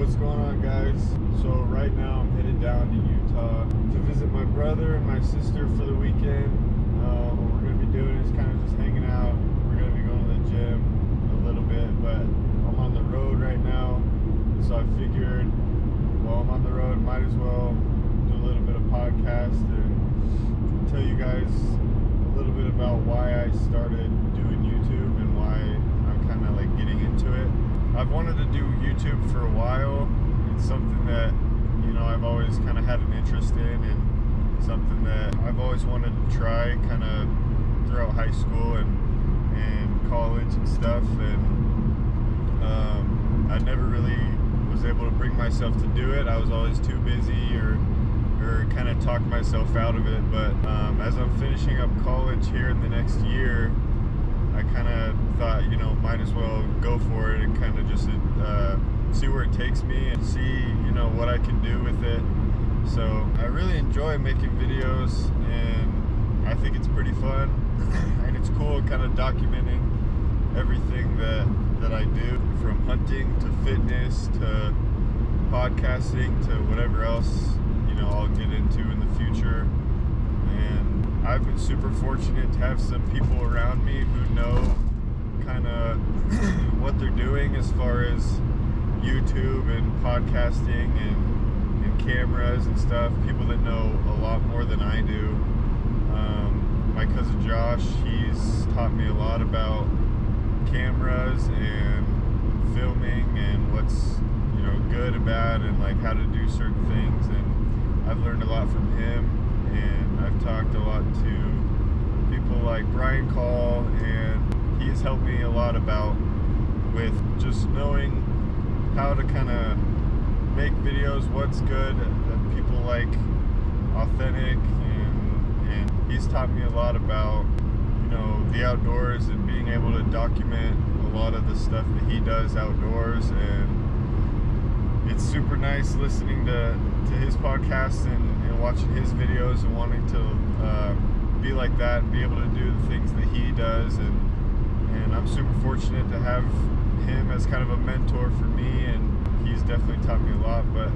What's going on, guys? So right now I'm headed down to Utah to visit my brother and my sister for the weekend. What we're going to be doing is kind of just hanging out. We're going to be going to the gym a little bit, but I'm on the road right now, so I figured while I'm on the road, might as well do a little bit of podcast and tell you guys a little bit about why I started doing YouTube and why I'm kind of like getting into it. I've wanted to do YouTube for a while. It's something that, you know, I've always kind of had an interest in, and something that I've always wanted to try kind of throughout high school and college and stuff, and I never really was able to bring myself to do it. I was always too busy or kind of talk myself out of it, but as I'm finishing up college here in the next year, I kind of thought, you know, might as well go for it and kind of just see where it takes me and see, you know, what I can do with it. So I really enjoy making videos, and I think it's pretty fun and it's cool kind of documenting everything that I do, from hunting to fitness to podcasting to whatever else, you know, I'll get into in the future. And I've been super fortunate to have some people around me who know kind of what they're doing as far as YouTube and podcasting and cameras and stuff. People that know a lot more than I do. My cousin Josh, he's taught me a lot about cameras and filming and what's, you know, good and bad, and like how to do certain things, and I've learned a lot from him. And I've talked a lot to people like Brian Call, and he has helped me a lot about with just knowing how to kind of make videos, what's good, that people like, authentic, and he's taught me a lot about, you know, the outdoors and being able to document a lot of the stuff that he does outdoors. And it's super nice listening to his podcast and watching his videos and wanting to be like that and be able to do the things that he does. And I'm super fortunate to have him as kind of a mentor for me, and he's definitely taught me a lot. But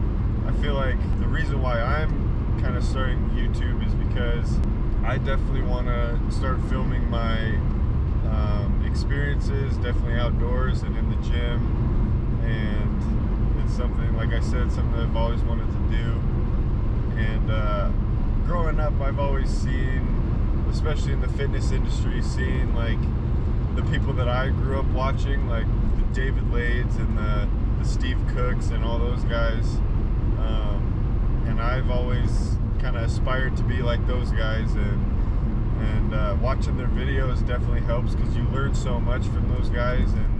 I feel like the reason why I'm kind of starting YouTube is because I definitely want to start filming my experiences, definitely outdoors and in the gym. And it's something, like I said, something that I've always wanted to do. And growing up, I've always seen, especially in the fitness industry, seeing like the people that I grew up watching, like the David Lades and the Steve Cooks and all those guys. And I've always kind of aspired to be like those guys, and watching their videos definitely helps because you learn so much from those guys. And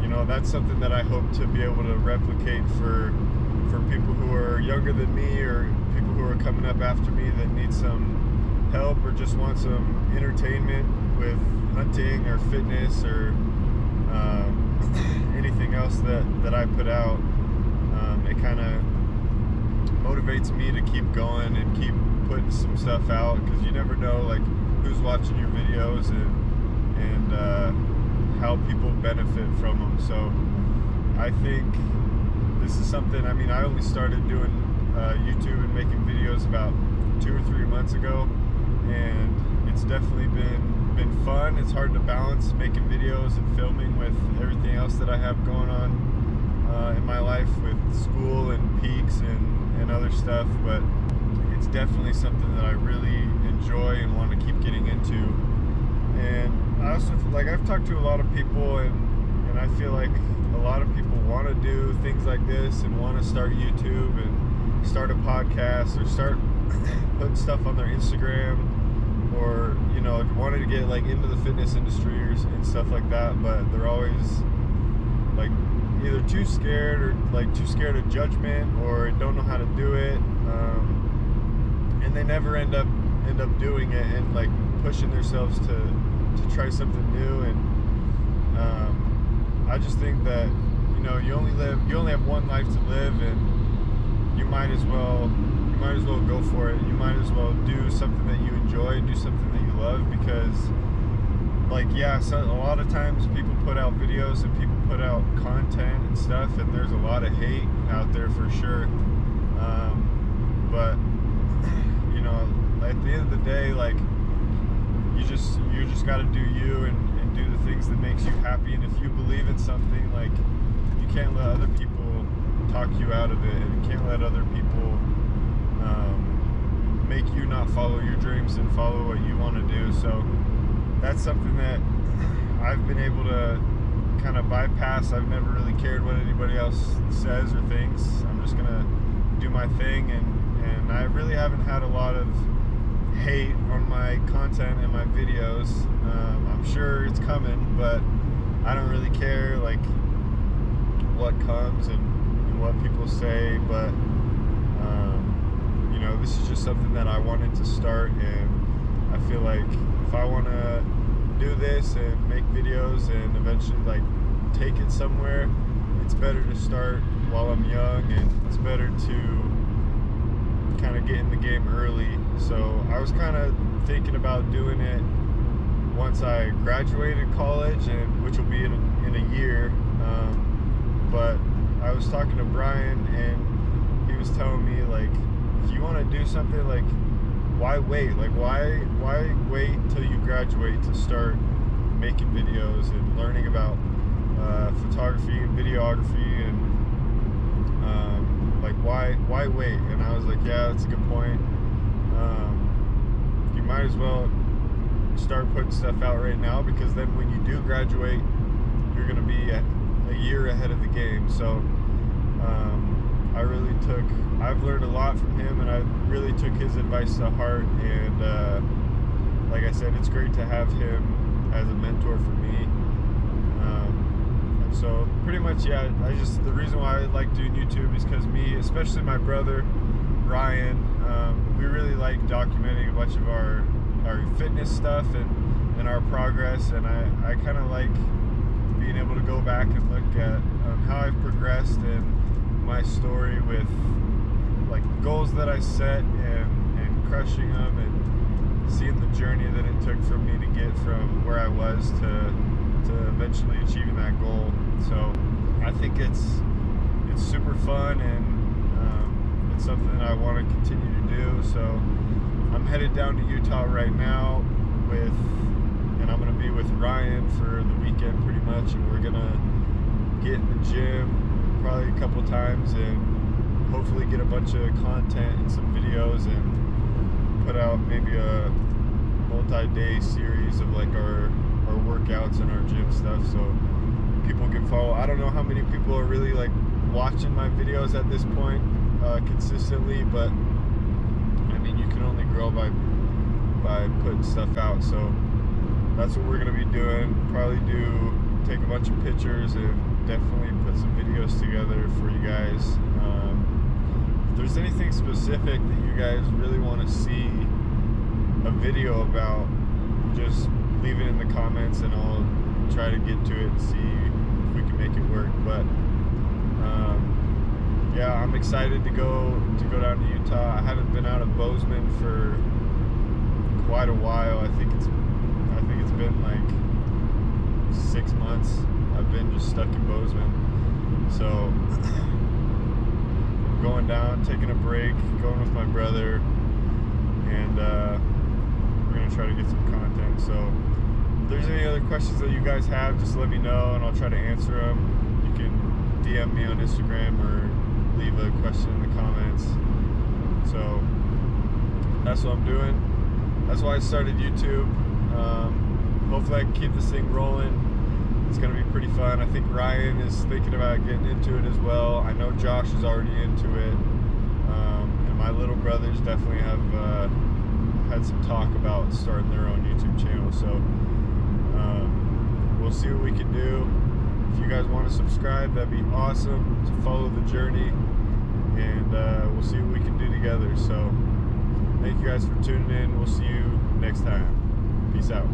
you know, that's something that I hope to be able to replicate for people who are younger than me, or people who are coming up after me that need some help or just want some entertainment with hunting or fitness or anything else that I put out. It kind of motivates me to keep going and keep putting some stuff out, because you never know like who's watching your videos and how people benefit from them. So I think this is something, I mean, I only started doing YouTube and making videos about 2 or 3 months ago, and it's definitely been fun. It's hard to balance making videos and filming with everything else that I have going on in my life with school and peaks and other stuff, but it's definitely something that I really enjoy and want to keep getting into. And I also, like, I've talked to a lot of people, and I feel like a lot of people want to do things like this and want to start YouTube and start a podcast or start putting stuff on their Instagram, or, you know, wanted to get like into the fitness industry and stuff like that, but they're always like either too scared or like too scared of judgment, or don't know how to do it, and they never end up doing it and like pushing themselves to try something new. And I just think that, you know, you only have one life to live, and you might as well go for it. You might as well do something that you enjoy, do something that you love, because like, yeah, so a lot of times people put out videos and people put out content and stuff, and there's a lot of hate out there for sure. But you know, at the end of the day, like, you just got to do you and do the things that makes you happy. And if you believe in something, like, you can't let other people talk you out of it, and you can't let other people make you not follow your dreams and follow what you want to do. So that's something that I've been able to kind of bypass. I've never really cared what anybody else says or thinks. I'm just gonna do my thing, and I really haven't had a lot of hate on my content and my videos. I'm sure it's coming, but I don't really care, like, what comes and what people say. But you know, this is just something that I wanted to start, and I feel like if I want to do this and make videos and eventually, like, take it somewhere, it's better to start while I'm young, and it's better to kind of get in the game early. So I was kind of thinking about doing it once I graduated college, and which will be in a year. But I was talking to Brian, and he was telling me, like, if you want to do something, like, why wait? Like, why wait till you graduate to start making videos and learning about photography and videography, and like, why wait? And I was like, yeah, that's a good point. You might as well start putting stuff out right now, because then when you do graduate, you're going to be a year ahead of the game. So I've learned a lot from him, and I really took his advice to heart. And like I said, it's great to have him as a mentor for me. And so pretty much, yeah, the reason why I like doing YouTube is because me, especially my brother Ryan, we really like documenting a bunch of our fitness stuff and our progress. And I kind of like being able to go back and look at how I've progressed and my story with, like, goals that I set and crushing them, and seeing the journey that it took for me to get from where I was to eventually achieving that goal. So I think it's super fun, and it's something that I want to continue to do. So I'm headed down to Utah right now and I'm going to be with Ryan for the weekend pretty much, and we're going to get in the gym probably a couple times, and hopefully get a bunch of content and some videos, and put out maybe a multi-day series of, like, our workouts and our gym stuff, so people can follow. I don't know how many people are really, like, watching my videos at this point consistently, but I mean, you can only grow by putting stuff out. So that's what we're going to be doing. Probably take a bunch of pictures and definitely put some videos together for you guys. If there's anything specific that you guys really want to see a video about, just leave it in the comments, and I'll try to get to it and see if we can make it work. But yeah, I'm excited to go down to Utah. I haven't been out of Bozeman for quite a while. I think it's been like 6 months. I've been just stuck in Bozeman. So I'm going down, taking a break, going with my brother, and we're gonna try to get some content. So if there's any other questions that you guys have, just let me know, and I'll try to answer them. You can DM me on Instagram or leave a question in the comments. So that's what I'm doing. That's why I started YouTube. Hopefully I can keep this thing rolling. It's going to be pretty fun. I think Ryan is thinking about getting into it as well. I know Josh is already into it. And my little brothers definitely have had some talk about starting their own YouTube channel. So we'll see what we can do. If you guys want to subscribe, that'd be awesome, to follow the journey. And we'll see what we can do together. So thank you guys for tuning in. We'll see you next time. Peace out.